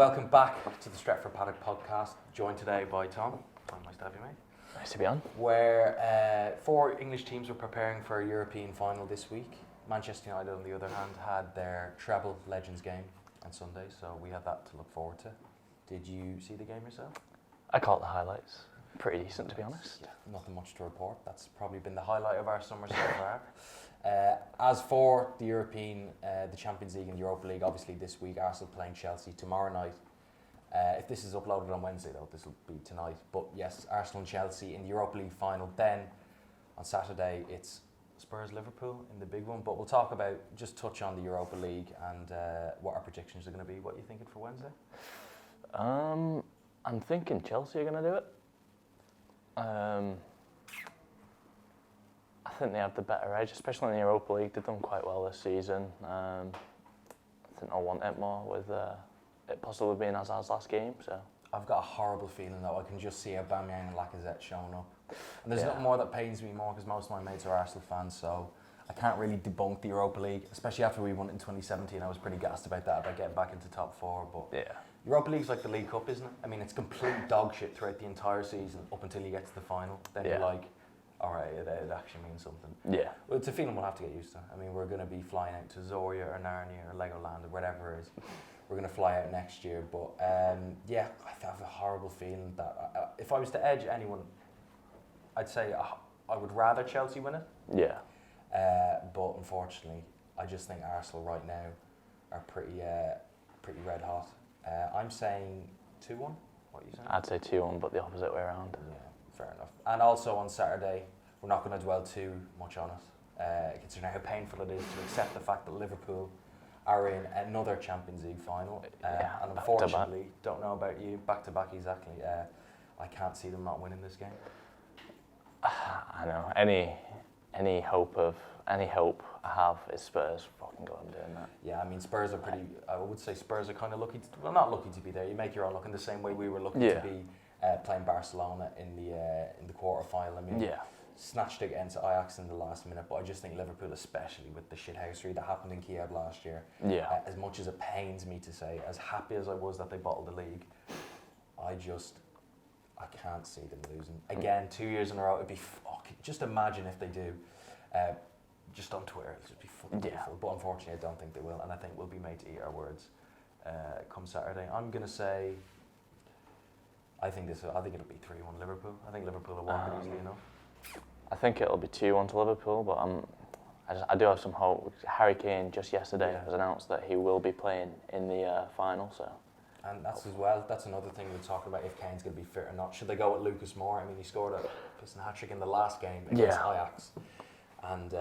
welcome back to the Stretford Paddock podcast, joined today by Tom. Tom, nice to have you, mate. Nice to be on. Where 4 English teams were preparing for a European final this week. Manchester United, on the other hand, had their treble Legends game on Sunday, so we had that to look forward to. Did you see the game yourself? I caught the highlights. Pretty decent, to be honest. Yeah, nothing much to report. That's probably been the highlight of our summer so far. As for the European, the Champions League and the Europa League, obviously this week Arsenal playing Chelsea tomorrow night. If this is uploaded on Wednesday though, this will be tonight. But yes, Arsenal and Chelsea in the Europa League final. Then on Saturday it's Spurs-Liverpool in the big one. But we'll talk about, just touch on the Europa League and what our predictions are going to be. What are you thinking for Wednesday? I'm thinking Chelsea are going to do it. I think they have the better edge, especially in the Europa League. They've done quite well this season. I think they'll want it more with it possibly being Hazard's last game. So I've got a horrible feeling though. I can just see Aubameyang and Lacazette showing up. And there's nothing more that pains me more because most of my mates are Arsenal fans, so I can't really debunk the Europa League, especially after we won it in 2017. I was pretty gassed about that, about getting back into top 4. But yeah, Europa League's like the League Cup, isn't it? I mean, it's complete dog shit throughout the entire season up until you get to the final. Then you're like, all right, it actually means something. Yeah. Well, it's a feeling we'll have to get used to. I mean, we're going to be flying out to Zoria or Narnia or Legoland or whatever it is. We're going to fly out next year. But yeah, I have a horrible feeling that if I was to edge anyone, I'd say I would rather Chelsea win it. Yeah. But unfortunately, I just think Arsenal right now are pretty red hot. I'm saying 2-1. What are you saying? I'd say 2-1, but the opposite way around. Yeah, fair enough. And also on Saturday, we're not going to dwell too much on it, considering how painful it is to accept the fact that Liverpool are in another Champions League final. And unfortunately, don't know about you, back-to-back exactly, I can't see them not winning this game. I know. Any hope I have is Spurs fucking go and doing that. Yeah, I mean Spurs are pretty. I would say Spurs are kind of lucky. Not lucky to be there. You make your own luck in the same way we were lucky to be playing Barcelona in the quarter final. I mean, snatched against Ajax in the last minute, but I just think Liverpool, especially with the shithousery that happened in Kiev last year. Yeah. As much as it pains me to say, as happy as I was that they bottled the league, I can't see them losing again 2 years in a row. It'd be just imagine if they do. Just on Twitter, it'll just be fucking beautiful. But unfortunately, I don't think they will, and I think we'll be made to eat our words come Saturday. I'm gonna say, I think it'll be 3-1 Liverpool. I think Liverpool will walk it easily enough. I think it'll be 2-1 to Liverpool, but I do have some hope. Harry Kane just yesterday has announced that he will be playing in the final. So. And that's another thing we'll talk about, if Kane's going to be fit or not. Should they go with Lucas Moura? I mean, he scored a pissing hat-trick in the last game against Ajax. And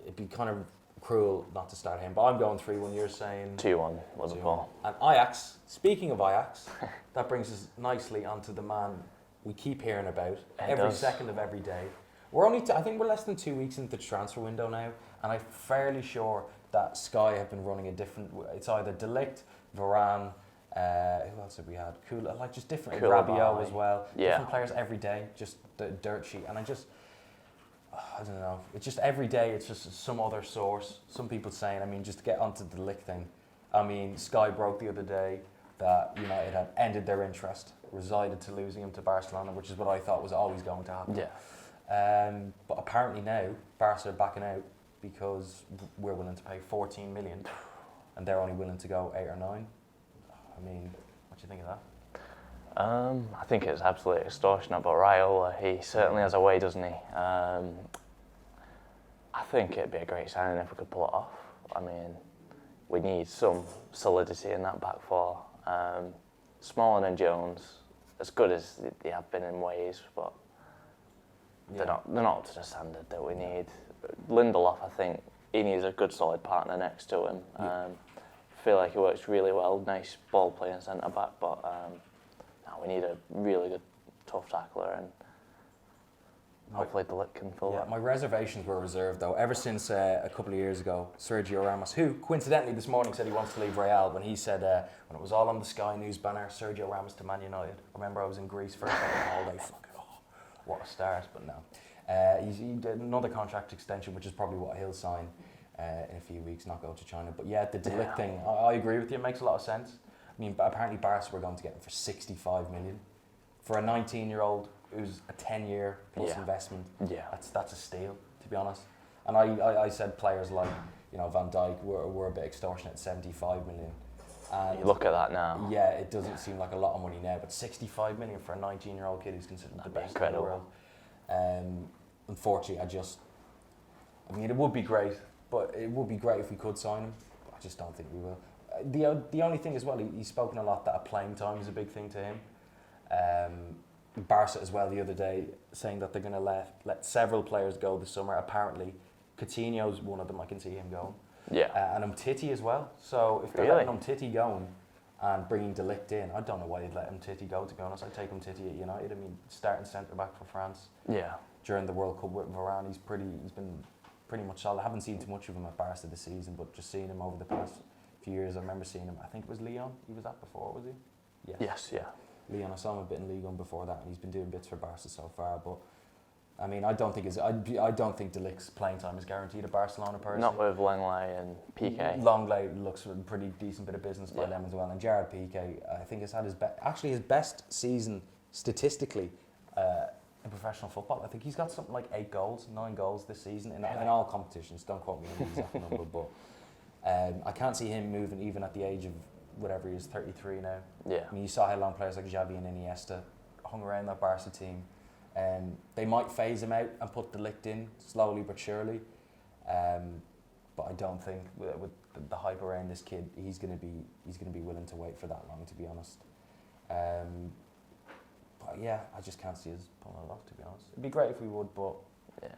it'd be kind of cruel not to start him. But I'm going 3-1, you're saying? 2-1, Liverpool. And Ajax, speaking of Ajax, that brings us nicely onto the man we keep hearing about every second of every day. I think we're less than 2 weeks into the transfer window now, and I'm fairly sure that Sky have been running a different, it's either Ligt, Varane, who else have we had? Just different, Rabiot as well. Different players every day, just the dirt sheet. And I don't know. It's just every day. It's just some other source. Some people saying. I mean, just to get onto the Ligt thing. I mean, Sky broke the other day that United had ended their interest, resided to losing him to Barcelona, which is what I thought was always going to happen. Yeah. But apparently now Barca are backing out because we're willing to pay 14 million, and they're only willing to go 8 or 9. I mean, what do you think of that? I think it's absolutely extortionate, but Raiola, he certainly has a way, doesn't he? I think it'd be a great signing if we could pull it off. I mean, we need some solidity in that back four. Smalling and Jones, as good as they have been in ways, but they're not up to the standard that we need. Lindelof, I think, he needs a good solid partner next to him. I feel like he works really well, nice ball playing centre back, but we need a really good tough tackler, and hopefully the Ligt can fill that. My reservations were reserved though ever since a couple of years ago. Sergio Ramos, who coincidentally this morning said he wants to leave Real, when he said when it was all on the Sky News banner, Sergio Ramos to Man United. Remember, I was in Greece first time on holiday. What a start! But no, he did another contract extension, which is probably what he'll sign in a few weeks, not go to China. But yeah, the Ligt thing, I agree with you. It makes a lot of sense. I mean, apparently Barca were going to get him for 65 million. For a 19-year-old who's a 10-year plus investment, that's a steal, to be honest. And I said players like, Van Dijk were a bit extortionate at 75 million. And you look at that now. Yeah, it doesn't seem like a lot of money now, but 65 million for a 19-year-old kid who's considered the best in the world. Unfortunately, it would be great, but it would be great if we could sign him. I just don't think we will. The only thing as well, he's spoken a lot that playing time is a big thing to him. Barca as well the other day saying that they're going to let several players go this summer. Apparently, Coutinho's one of them. I can see him going. Yeah. And Umtiti as well. So if they're letting Umtiti going and bringing De Ligt in, I don't know why they'd let Umtiti go, to be honest. I'd take Umtiti at United. I mean, starting centre back for France. Yeah. During the World Cup with Varane, he's been pretty much solid. I haven't seen too much of him at Barca this season, but just seeing him over the past few years, I remember seeing him. I think it was Lyon. He was at before, was he? Yes. Yeah. Lyon. I saw him a bit in Ligue 1 before that, and he's been doing bits for Barca so far. But I mean, I don't think De Ligt's playing time is guaranteed at Barcelona personally. Not with Langley and Piqué. Langley looks a pretty decent bit of business by them as well, and Gerard Piqué, I think, has had his best season statistically in professional football. I think he's got something like 9 goals this season in all competitions. Don't quote me on the exact number, but I can't see him moving even at the age of whatever he is, 33 now. Yeah. I mean, you saw how long players like Xavi and Iniesta hung around that Barca team. They might phase him out and put De Ligt in slowly but surely, but I don't think with the hype around this kid, he's going to be willing to wait for that long, to be honest. But yeah, I just can't see us pulling it off, to be honest. It'd be great if we would, but yeah.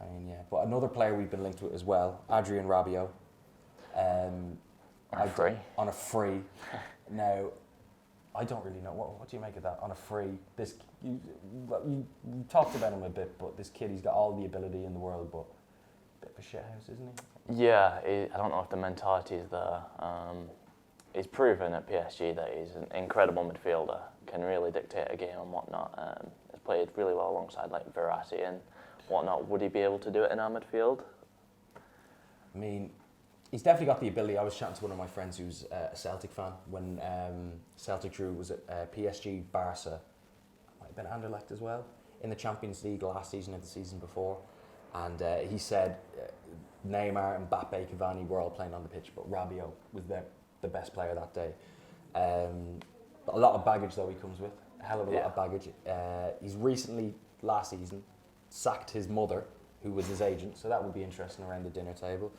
I mean, yeah. But another player we've been linked with as well, Adrien Rabiot. On a free. Now, I don't really know. What do you make of that? On a free, you talked about him a bit, but this kid, he's got all the ability in the world, but a bit of a shithouse, isn't he? Yeah, I don't know if the mentality is there. He's proven at PSG that he's an incredible midfielder, can really dictate a game and whatnot. He's played really well alongside like Verratti and whatnot. Would he be able to do it in our midfield? I mean, he's definitely got the ability. I was chatting to one of my friends who's a Celtic fan when Celtic drew, was at PSG, Barca, might have been Anderlecht as well, in the Champions League last season and the season before. And he said Neymar, Mbappe, Cavani were all playing on the pitch, but Rabiot was the best player that day. A lot of baggage though he comes with, a hell of a lot of baggage. He's recently, last season, sacked his mother, who was his agent, so that would be interesting around the dinner table.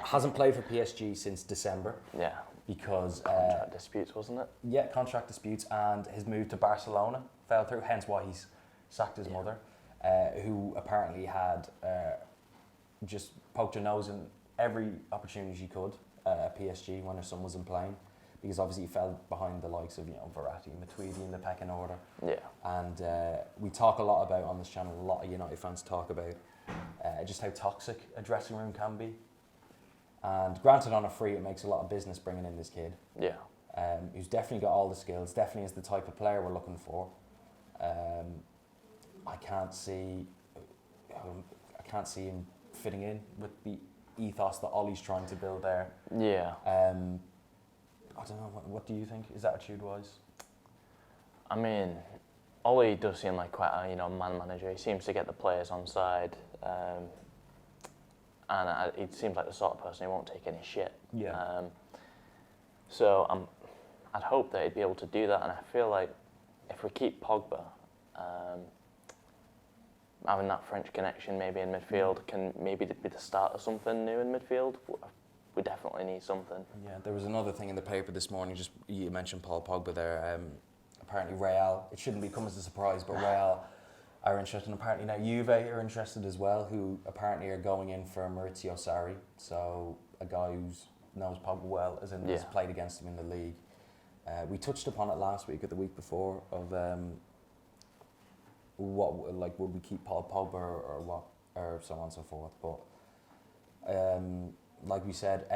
Hasn't played for PSG since December. Yeah. Because contract disputes, wasn't it? Yeah, contract disputes, and his move to Barcelona fell through, hence why he's sacked his mother, who apparently had just poked her nose in every opportunity she could at PSG when her son wasn't playing, because obviously he fell behind the likes of Verratti and Matuidi in the pecking order. Yeah. And we talk a lot about on this channel, a lot of United fans talk about just how toxic a dressing room can be. And granted, on a free, it makes a lot of business bringing in this kid. Yeah. Who's definitely got all the skills, definitely is the type of player we're looking for. I can't see him fitting in with the ethos that Ollie's trying to build there. Yeah. I don't know, what do you think? Is attitude-wise? I mean, Ollie does seem like quite a man manager. He seems to get the players on side, and he seems like the sort of person who won't take any shit. Yeah. So I'd hope that he'd be able to do that, and I feel like if we keep Pogba, having that French connection maybe in midfield can maybe be the start of something new in midfield. We definitely need something. Yeah, there was another thing in the paper this morning. Just you mentioned Paul Pogba there. Apparently Real, it shouldn't come as a surprise, but Real are interested. And apparently now Juve are interested as well, who apparently are going in for Maurizio Sarri. So a guy who knows Pogba well, as in has played against him in the league. We touched upon it last week or the week before of would we keep Paul Pogba or what, or so on and so forth. But like we said,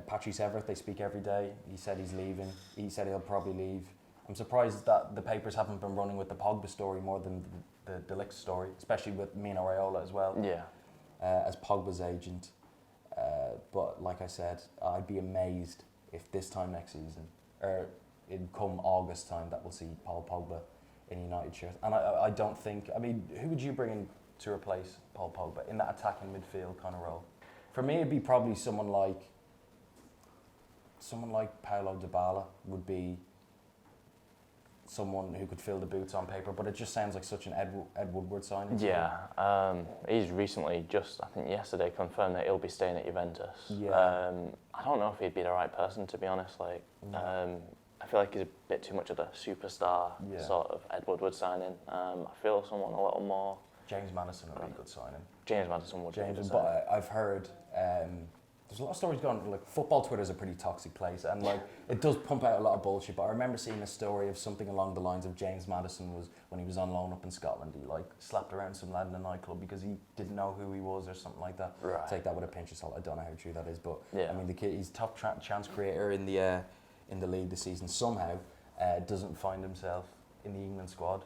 Patrice Evra, they speak every day. He said he's leaving. He said he'll probably leave. I'm surprised that the papers haven't been running with the Pogba story more than the De Ligt story, especially with Mino Raiola as well. Yeah. As Pogba's agent. But like I said, I'd be amazed if this time next season, or in come August time that we'll see Paul Pogba in United shirt. And I don't think, I mean, who would you bring in to replace Paul Pogba in that attacking midfield kind of role? For me, it'd be probably someone like Paulo Dybala would be someone who could fill the boots on paper, but it just sounds like such an Ed Woodward signing. Yeah, he's recently I think yesterday, confirmed that he'll be staying at Juventus. Yeah. I don't know if he'd be the right person, to be honest. Like, I feel like he's a bit too much of a superstar sort of Ed Woodward signing. I feel someone a little more. James Maddison would be a good signing. James Maddison would be a good signing. But I've heard there's a lot of stories going on, like football Twitter's a pretty toxic place, and like it does pump out a lot of bullshit, but I remember seeing a story of something along the lines of James Maddison was, when he was on loan up in Scotland, he like slapped around some lad in a nightclub because he didn't know who he was or something like that. Right. Take that with a pinch of salt. I don't know how true that is, but yeah. I mean the kid, he's top chance creator in the league this season. Somehow doesn't find himself in the England squad,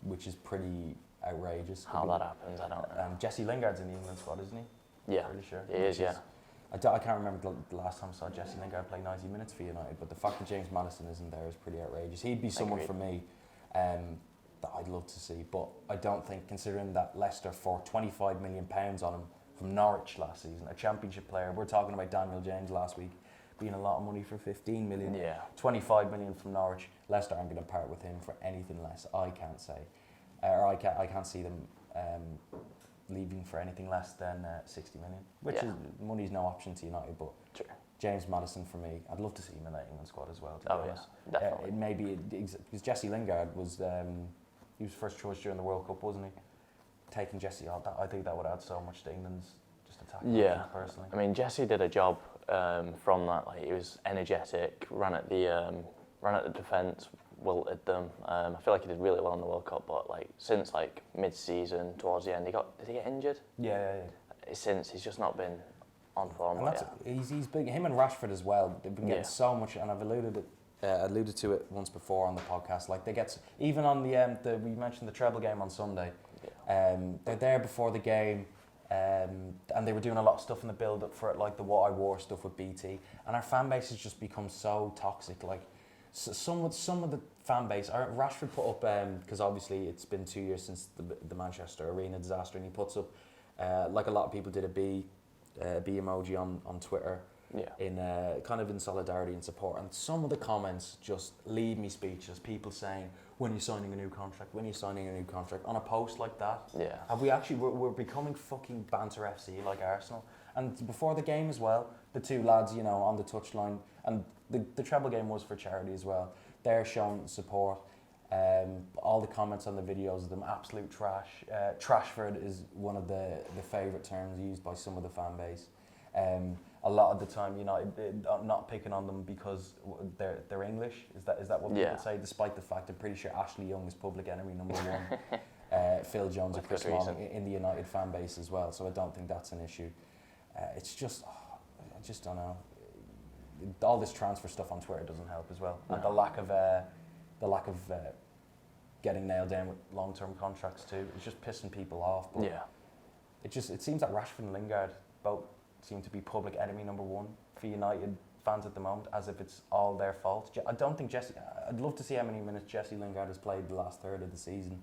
which is pretty outrageous. How that happens, I don't know. Jesse Lingard's in the England squad, isn't he? Yeah, pretty sure. He is, yeah. I can't remember the last time I saw Jesse Lingard play 90 minutes for United, but the fact that James Maddison isn't there is pretty outrageous. He'd be someone for me that I'd love to see, but I don't think, considering that Leicester for £25 million on him from Norwich last season, a championship player, we're talking about Daniel James last week being a lot of money for 15 million, 25 million from Norwich. Leicester aren't going to part with him for anything less, I can't say. I can't see them leaving for anything less than 60 million, which is money's no option to United, but James Maddison for me, I'd love to see him in that England squad as well, to be honest. Yeah, definitely. Maybe, because Jesse Lingard was, he was first choice during the World Cup, wasn't he? Taking Jesse out, I think that would add so much to England's just attack. Yeah, personally. I mean, Jesse did a job from that. Like, he was energetic, ran at the defence, wilted them. I feel like he did really well in the World Cup, but like since like mid-season towards the end, did he get injured? Yeah. Since he's just not been on form. And he's big. Him and Rashford as well. They've been getting so much, and I've alluded to it once before on the podcast. Like they get even on the we mentioned the treble game on Sunday. They're there before the game. And they were doing a lot of stuff in the build-up for it, like the What I Wore stuff with BT, and our fan base has just become so toxic. Like some of the fan base, Rashford put up because obviously it's been 2 years since the Manchester Arena disaster, and he puts up like a lot of people did a B emoji on Twitter, in kind of in solidarity and support, and some of the comments just leave me speechless. People saying, when you're signing a new contract, on a post like that. Yeah. Have we actually, we're becoming fucking banter FC like Arsenal. And before the game as well, the two lads, on the touchline, and the treble game was for charity as well, they're showing support. All the comments on the videos of them, absolute trash. Trashford is one of the favourite terms used by some of the fan base. A lot of the time, I'm not picking on them because they're English. Is that what people say? Despite the fact, I'm pretty sure Ashley Young is public enemy number one. Phil Jones and Chris Smalling in the United fan base as well. So I don't think that's an issue. It's just, I just don't know. All this transfer stuff on Twitter doesn't help as well, and the lack of getting nailed down with long-term contracts too. It's just pissing people off. But it seems that Rashford and Lingard both seem to be public enemy number one for United fans at the moment, as if it's all their fault. I don't think I'd love to see how many minutes Jesse Lingard has played the last third of the season,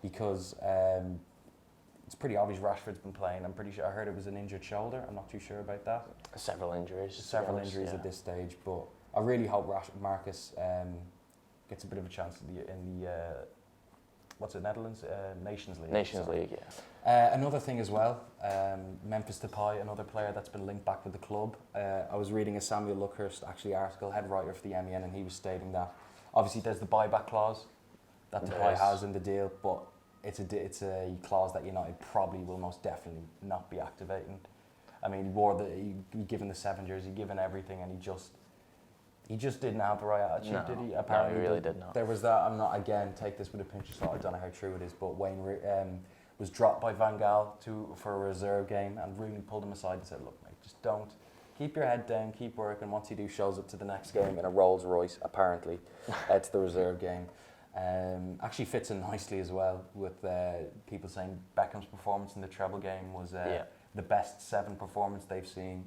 because it's pretty obvious Rashford's been playing. I'm pretty sure, I heard it was an injured shoulder. I'm not too sure about that. Several injuries at this stage, but I really hope Marcus gets a bit of a chance in the what's it, Netherlands? Nations League. Nations League, yeah. Another thing as well, Memphis Depay, another player that's been linked back with the club. I was reading a Samuel Luckhurst article, head writer for the MEN, and he was stating that obviously there's the buyback clause that Depay has in the deal, but it's a clause that United probably will most definitely not be activating. I mean, he given the 7 years, he given everything, and he just didn't have the right attitude, did he? Apparently, no, he really did not. There was that. I'm not, again, take this with a pinch of salt. I don't know how true it is, but Wayne was dropped by Van Gaal for a reserve game, and Rooney pulled him aside and said, "Look, mate, just don't. Keep your head down, keep working. Once you do, shows up to the next game in a Rolls Royce, apparently, to the reserve game." Actually fits in nicely as well with people saying Beckham's performance in the treble game was the best 7 performance they've seen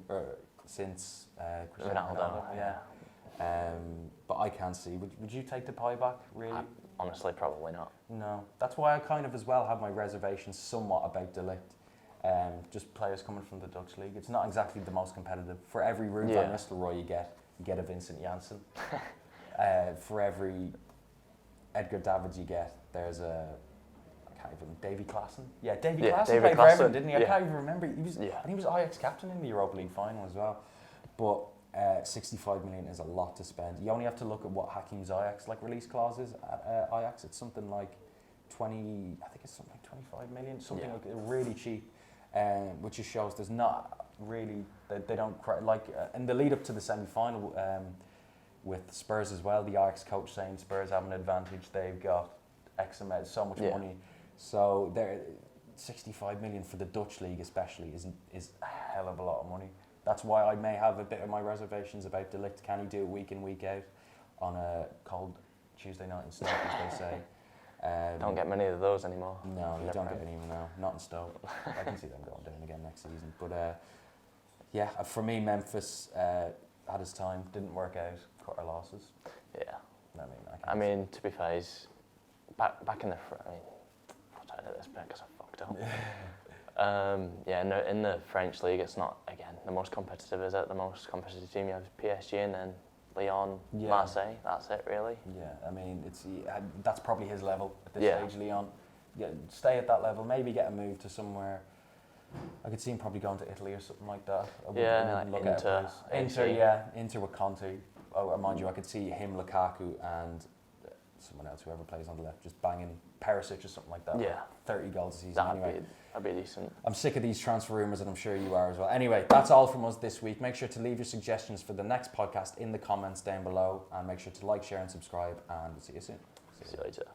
since Cristiano Ronaldo. But I can't see. Would you take Depay back, really? Honestly, probably not. No. That's why I kind of as well have my reservations somewhat about De Ligt. Just players coming from the Dutch league. It's not exactly the most competitive. For every Ruud van Nistelrooy you get a Vincent Janssen. For every Edgar Davids you get, there's a Davy Klaassen. Yeah, Davy Klaassen played for Everton, didn't he? I can't even remember. He was, and he was Ajax captain in the Europa League final as well. But 65 million is a lot to spend. You only have to look at what Hakim Ziyech's release clause is at Ajax. It's something like 20. I think it's something like 25 million. Something like really cheap. Which just shows there's not really they don't in the lead up to the semi-final with Spurs as well. The Ajax coach saying Spurs have an advantage. They've got X amount, so much money. So they're 65 million for the Dutch league especially is a hell of a lot of money. That's why I may have a bit of my reservations about De Ligt. Can he do it week in, week out on a cold Tuesday night in Stoke, as they say? Don't get many of those anymore. No, you don't get any now. Not in Stoke. I can see them going down again next season. But for me, Memphis had his time. Didn't work out. Quarter losses. Yeah. I mean, to be fair, he's back in the front. I mean, I'll tell you this bit because I fucked up. In the French league, it's not again the most competitive. Is it the most competitive team? You have PSG and then Lyon, Marseille. That's it, really. Yeah, I mean, that's probably his level at this stage. Lyon, stay at that level. Maybe get a move to somewhere. I could see him probably going to Italy or something like that. Inter with Conte. Oh, mind you, I could see him, Lukaku, and someone else, whoever plays on the left, just banging Perisic or something like that. Yeah, 30 goals a season. That'd be decent. I'm sick of these transfer rumours, and I'm sure you are as well. Anyway, that's all from us this week. Make sure to leave your suggestions for the next podcast in the comments down below, and make sure to like, share, and subscribe. And we'll see you soon. See you later.